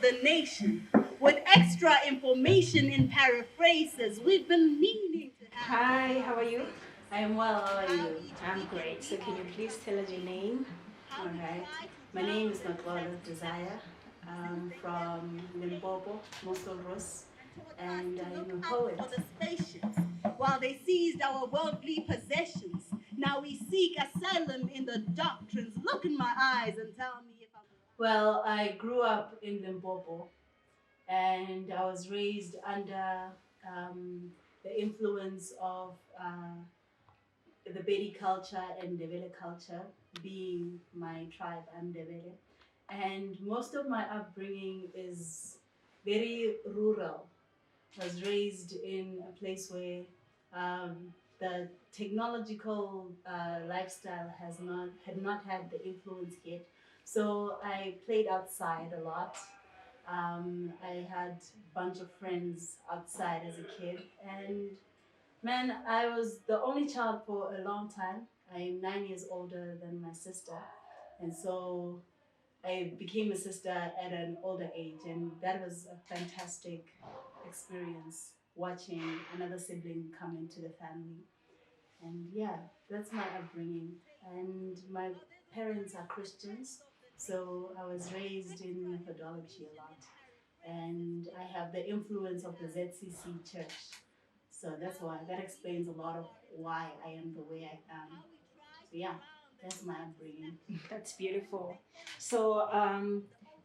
the nation with extra information in paraphrases we've been meaning to have. Hi, how are you? I am well, how are you? I'm great. So can you please tell us your name? Alright. My name is Noxolo Desire. I'm from Limpopo, Noxolo, and I am a poet. On the spaceships, while they seized our worldly possessions. Now we seek asylum in the doctrines. Look in my eyes and tell me if I'm... Well, I grew up in Limpopo and I was raised under the influence of the Bedi culture and Ndebele culture, being my tribe, I'm Ndebele. And most of my upbringing is very rural. I was raised in a place where the technological lifestyle had not had the influence yet. So I played outside a lot. I had a bunch of friends outside as a kid, and man, I was the only child for a long time. I'm 9 years older than my sister, and so I became a sister at an older age, and that was a fantastic experience watching another sibling come into the family. And yeah, that's my upbringing. And my parents are Christians, so I was raised in methodology a lot. And I have the influence of the ZCC church. So that's why, that explains a lot of why I am the way I am. So yeah, that's my upbringing. That's beautiful. So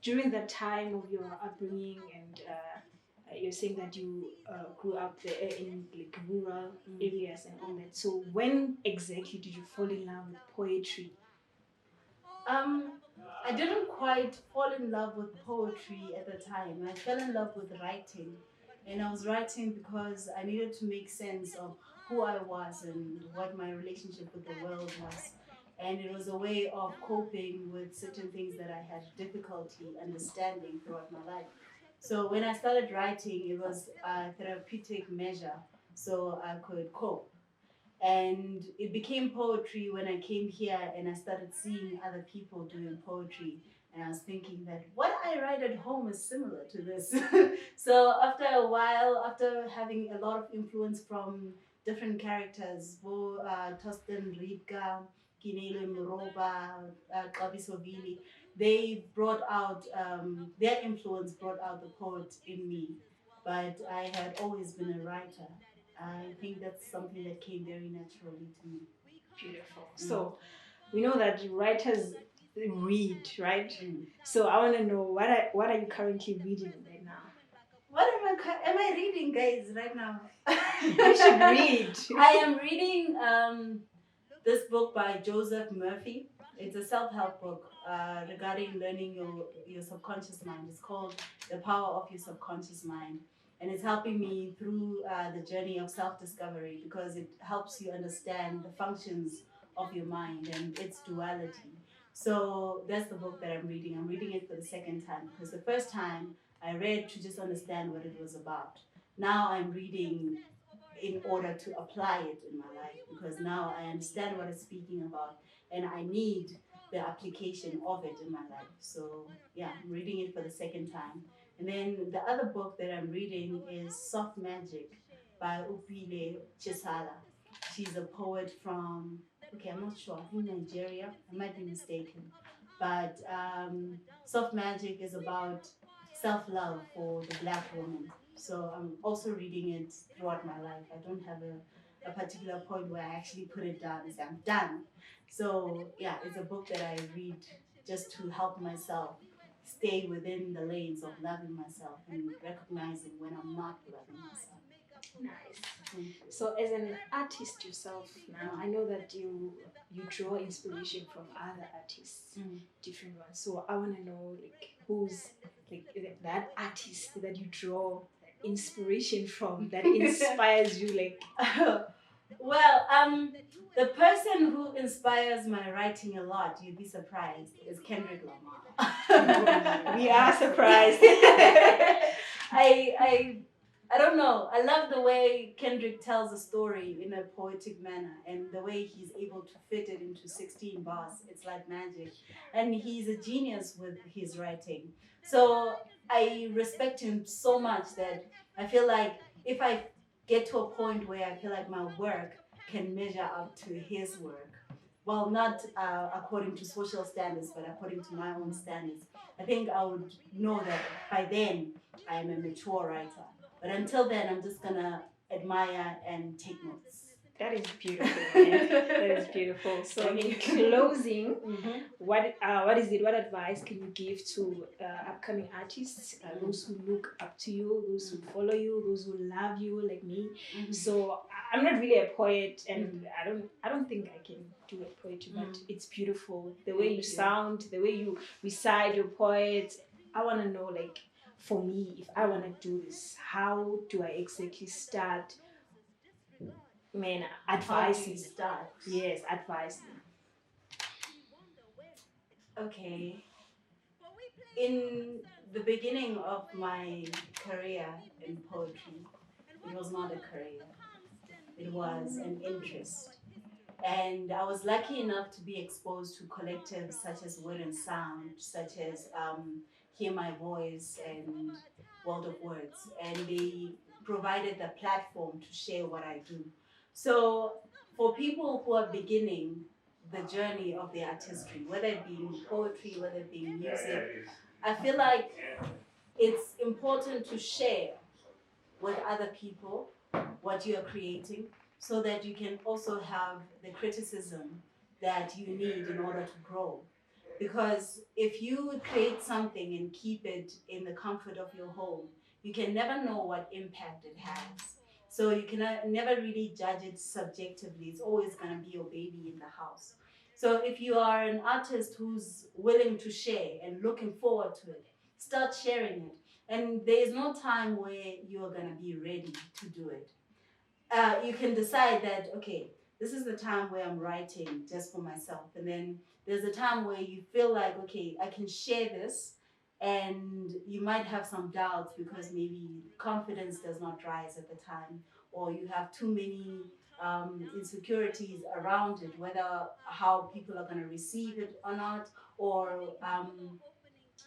during the time of your upbringing and you're saying that you grew up there in like rural areas and all that. So when exactly did you fall in love with poetry? Um, I didn't quite fall in love with poetry at the time. I fell in love with writing. And I was writing because I needed to make sense of who I was and what my relationship with the world was. And it was a way of coping with certain things that I had difficulty understanding throughout my life. So when I started writing, it was a therapeutic measure so I could cope. And it became poetry when I came here and I started seeing other people doing poetry. And I was thinking that what I write at home is similar to this. So after a while, after having a lot of influence from different characters, Tostin Ripka, Kinelo Moroba, Kabiso Vili, they brought out, their influence brought out the poet in me. But I had always been a writer. I think that's something that came very naturally to me. Beautiful. So we know that writers read, right? Mm. So I want to know what are you currently reading right now? What am I reading, guys, right now? You should read. I am reading this book by Joseph Murphy. It's a self-help book regarding learning your subconscious mind. It's called The Power of Your Subconscious Mind. And it's helping me through the journey of self-discovery because it helps you understand the functions of your mind and its duality. So that's the book that I'm reading. I'm reading it for the second time because the first time I read to just understand what it was about. Now I'm reading in order to apply it in my life because now I understand what it's speaking about and I need the application of it in my life. So yeah, I'm reading it for the second time. And then the other book that I'm reading is Soft Magic by Upile Chisala. She's a poet from, okay, I'm not sure, I think Nigeria, I might be mistaken. But Soft Magic is about self-love for the Black woman. So I'm also reading it throughout my life. I don't have a particular point where I actually put it down and say I'm done. So yeah, it's a book that I read just to help myself stay within the lanes of loving myself and recognizing when I'm not loving myself. Nice. So as an artist yourself now, I know that you draw inspiration from other artists, different ones. So I want to know like who's like that artist that you draw inspiration from that inspires you like. Well, the person who inspires my writing a lot, you'd be surprised, is Kendrick Lamar. We are surprised. I don't know. I love the way Kendrick tells a story in a poetic manner and the way he's able to fit it into 16 bars. It's like magic. And he's a genius with his writing. So I respect him so much that I feel like if I get to a point where I feel like my work can measure up to his work, well, not according to social standards, but according to my own standards, I think I would know that by then I am a mature writer. But until then, I'm just gonna admire and take notes. That is beautiful, man. That is beautiful. So, Thank in you. closing, Mm-hmm. what is it? What advice can you give to upcoming artists, those who look up to you, those who follow you, those who love you, like me? Mm-hmm. So, I'm not really a poet, and I don't think I can do a poetry, but it's beautiful. The way you sound, the way you recite your poets. I want to know, like, for me, if I want to do this, how do I exactly start? Man, advice How do you start? Yes, advice. Okay. In the beginning of my career in poetry, it was not a career, it was an interest. And I was lucky enough to be exposed to collectives such as Word and Sound, such as Hear My Voice and World of Words. And they provided the platform to share what I do. So for people who are beginning the journey of their artistry, whether it be in poetry, whether it be in music, I feel like it's important to share with other people what you are creating so that you can also have the criticism that you need in order to grow. Because if you create something and keep it in the comfort of your home, you can never know what impact it has. So you can never really judge it subjectively. It's always going to be your baby in the house. So if you are an artist who's willing to share and looking forward to it, start sharing it. And there is no time where you're going to be ready to do it. You can decide that, okay, this is the time where I'm writing just for myself. And then there's a time where you feel like, okay, I can share this. And you might have some doubts because maybe confidence does not rise at the time, or you have too many insecurities around it, whether how people are going to receive it or not, or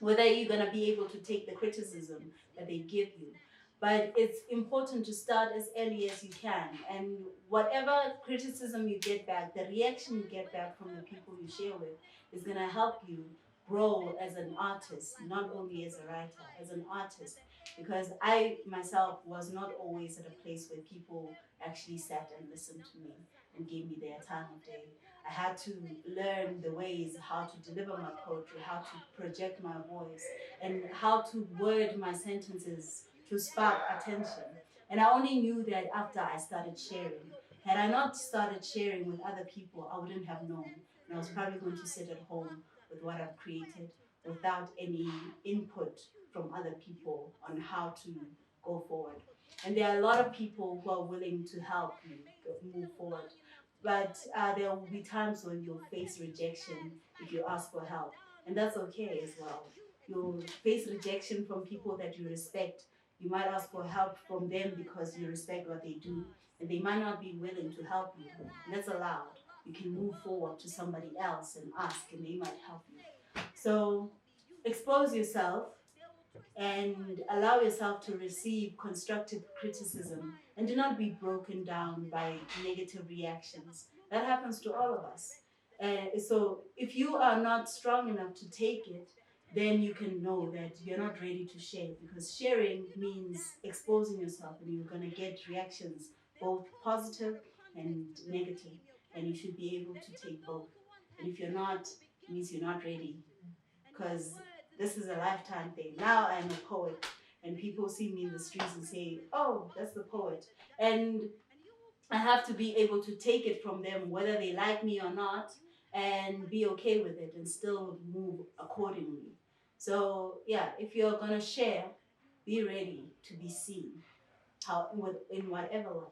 whether you're going to be able to take the criticism that they give you. But it's important to start as early as you can. And whatever criticism you get back, the reaction you get back from the people you share with is going to help you grow as an artist, not only as a writer, as an artist. Because I myself was not always at a place where people actually sat and listened to me and gave me their time of day. I had to learn the ways how to deliver my poetry, how to project my voice, and how to word my sentences to spark attention. And I only knew that after I started sharing. Had I not started sharing with other people, I wouldn't have known. And I was probably going to sit at home with what I've created without any input from other people on how to go forward. And there are a lot of people who are willing to help you move forward. But there will be times when you'll face rejection if you ask for help. And that's okay as well. You'll face rejection from people that you respect. You might ask for help from them because you respect what they do, and they might not be willing to help you. And that's allowed. You can move forward to somebody else and ask, and they might help you. So expose yourself and allow yourself to receive constructive criticism, and do not be broken down by negative reactions. That happens to all of us. So if you are not strong enough to take it, then you can know that you're not ready to share, because sharing means exposing yourself and you're going to get reactions, both positive and negative, and you should be able to take both. And if you're not, it means you're not ready, because this is a lifetime thing. Now I'm a poet, and people see me in the streets and say, oh, that's the poet. And I have to be able to take it from them, whether they like me or not, and be okay with it and still move accordingly. So yeah, if you're gonna share, be ready to be seen, in whatever light.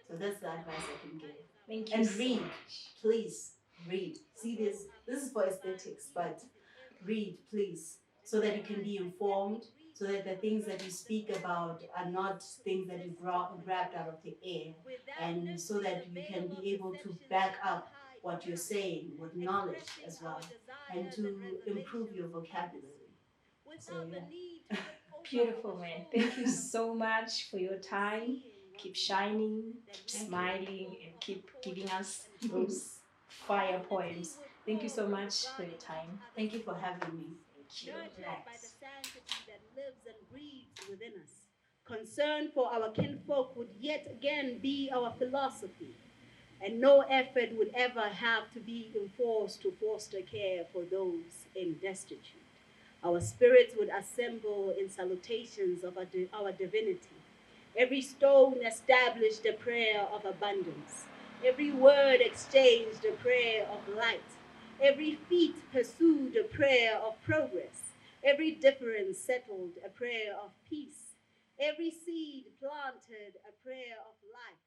So that's the advice I can give. Thank you. And so read, much. please read. See this is for aesthetics, but read, please, so that you can be informed, so that the things that you speak about are not things that you grabbed out of the air, and so that you can be able to back up what you're saying with knowledge as well, and to improve your vocabulary. So yeah. Beautiful, man. Thank you so much for your time. Keep shining, keep smiling, and keep giving us those fire poems. Thank you so much for your time. Thank you for having me. Thank you. Nurtured by the sanctity that lives and breathes within us. Concern for our kinfolk would yet again be our philosophy, and no effort would ever have to be enforced to foster care for those in destitute. Our spirits would assemble in salutations of our divinity. Every stone established a prayer of abundance. Every word exchanged a prayer of light. Every feet pursued a prayer of progress. Every difference settled a prayer of peace. Every seed planted a prayer of life.